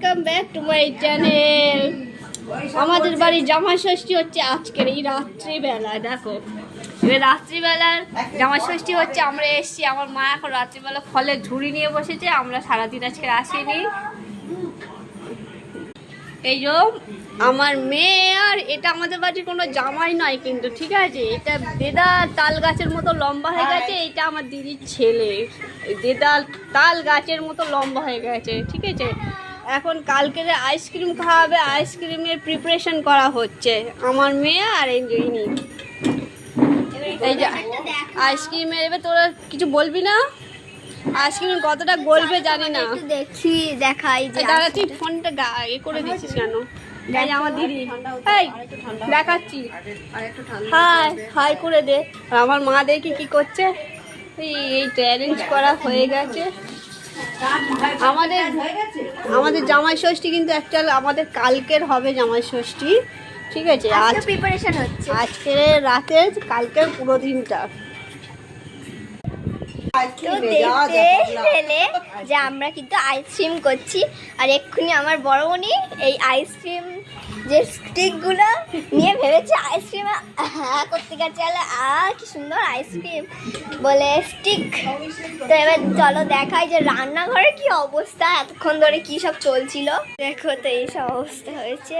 Welcome back to my channel. আমাদের বাড়ি জামাই ষষ্ঠী হচ্ছে আজকের এই রাত্রিবেলায়। দেখো এবার রাত্রিবেলার জামাই ষষ্ঠী হচ্ছে, আমরা এসছি। আমার মা এখন রাত্রিবেলা ফলের ঝুড়ি নিয়ে বসেছে, আমরা সারাদিন আজকে আসিনি। এই যে আমার মেয়ে, আর এটা আমাদের বাড়ির কোনো জামাই নয় কিন্তু, ঠিক আছে? এটা দেদা তাল গাছের মতো লম্বা হয়ে গেছে, এটা আমার দিদির ছেলে। দেদা তাল গাছের মতো লম্বা হয়ে গেছে, ঠিক আছে? এখন কালকে আইসক্রিম খাওয়াবে, আইসক্রিমের প্রিপারেশন করা হচ্ছে আমার মেয়ে আর এই যে আইসক্রিমের। এবার তোরা কিছু বলবি না? আইসক্রিম কতটা গলবে জানি না, দেখি দেখাই। দাদা তুই ফোনটা এ করে দিচ্ছিস কেন? আমার দিদি দেখাচ্ছি, হাই হাই করে দে। আর আমার মা দেখি কি করছে, এইটা অ্যারেঞ্জ করা হয়ে গেছে। আমাদের জামাই ষষ্ঠী কিন্তু অ্যাকচুয়ালি আমাদের কালকের হবে জামাই ষষ্ঠী, ঠিক আছে? আজ প্রিপারেশন হচ্ছে, আজকের রাতে, কালকের পুরো দিনটা। তো দেখতে পেলে যে আমরা কিন্তু আইসক্রিম করছি, আর এক্ষুনি আমার বড় বোনই এই আইসক্রিম যে স্টিকগুলো নিয়ে ভেবেছে আইসক্রিম হ্যাঁ করতে গেছে। কি সুন্দর আইসক্রিম বলে স্টিক। তো এবার চলো দেখাই যে রান্নাঘরে কি অবস্থা, এতক্ষণ ধরে কি সব চলছিল। দেখো তো এই সব অবস্থা হয়েছে,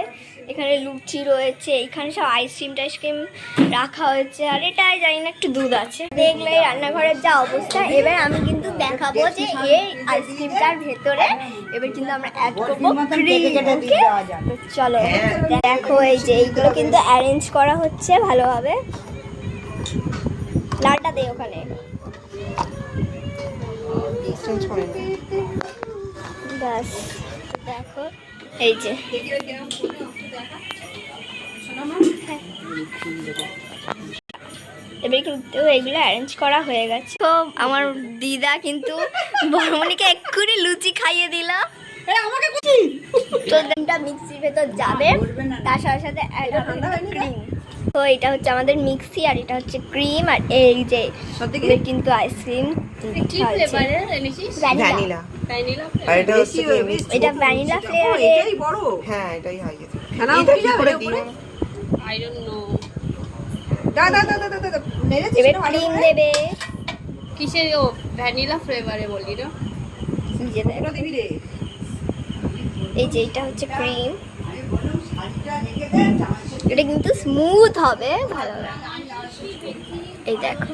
এখানে লুচি রয়েছে, এখানে সব আইসক্রিম টাইসক্রিম রাখা হয়েছে, আর এটাই জানি না একটু দুধ আছে। দেখলে রান্নাঘরের যা অবস্থা। এবার আমি কিন্তু দেখাবো যে এই আইসক্রিমটার ভেতরে এবার কিন্তু আমরা অ্যাড করবো ক্রিম। তো চলো দেখো, এই যে এইগুলো কিন্তু অ্যারেঞ্জ করা হচ্ছে ভালোভাবে। লালটা দে ওখানে, ব্যাস। দেখো এই যে এবার কিন্তু এইগুলো অ্যারেঞ্জ করা হয়ে গেছে। তো আমার দিদা কিন্তু বড়মণিকে এক্ষুনি লুচি খাইয়ে দিল। তো ডিমটা মিক্সির ভেতর যাবে, তার সাথে সাথে ক্রিম। তো এটা হচ্ছে আমাদের মিক্সি, আর এটা হচ্ছে ক্রিম, আর এই যে কিন্তু আইসক্রিম। এটা ভ্যানিলা ফ্লেভারের। হ্যাঁ এটাই হয়। এবার ক্রিম দেবে। কিসের? ও ভ্যানিলা ফ্লেভারে বললি না? এই যে এটা হচ্ছে ক্রিম, এটা কিন্তু স্মুথ হবে ভালো। এই দেখো